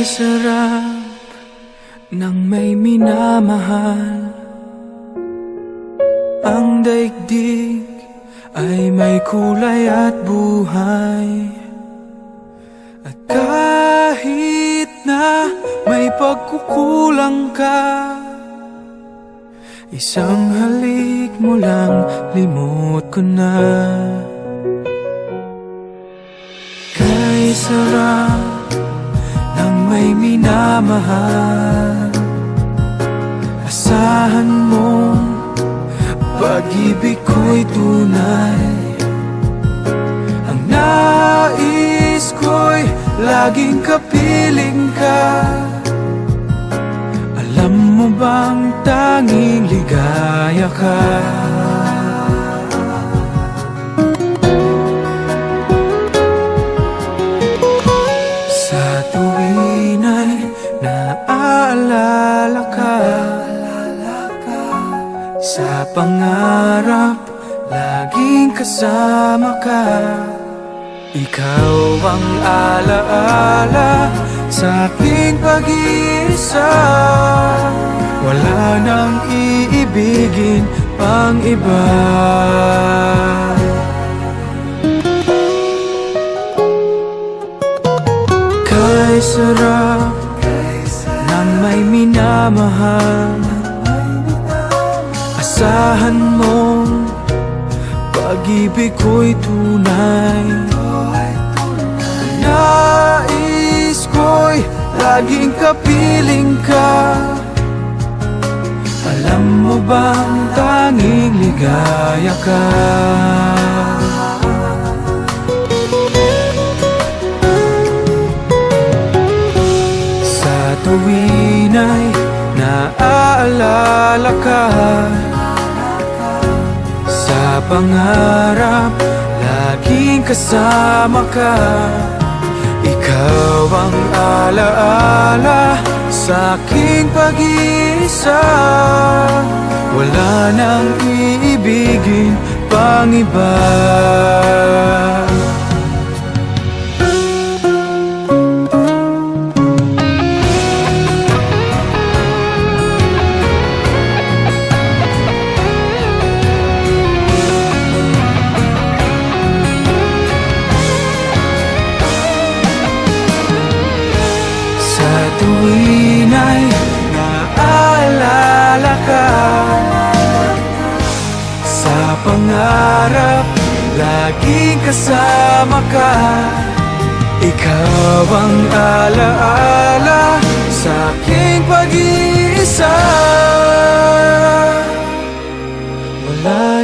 Kay sarap ng may minamahal. Ang daigdig ay may kulay at buhay. At kahit na may pagkukulang ka, isang halik mo lang, limot ko na. Kay sarap ng may minamahal, asahan mo pag-ibig ko'y tunay. Ang nais ko'y laging kapiling ka. Alam mo bang tanging ligaya ka? Sa tuwin ay naaalala ka, sa pangarap laging kasama ka. Ikaw ang alaala sa aking pag-iisa. Wala nang iibigin pang iba. Kay sarap ng may minamahal, asahan mo pag-ibig ko'y tunay. Nais ko'y laging kapiling ka. Alam mo bang tanging ligaya ka? Sa tuwin ay naaalala ka, sa pangarap laging kasama ka. Ikaw ang alaala sa aking pag-iisa. Wala nang iibigin pang iba. Tuwin ay naaalala ka, sa pangarap laging kasama ka. Ikaw ang alaala sa aking pag-iisa. Wala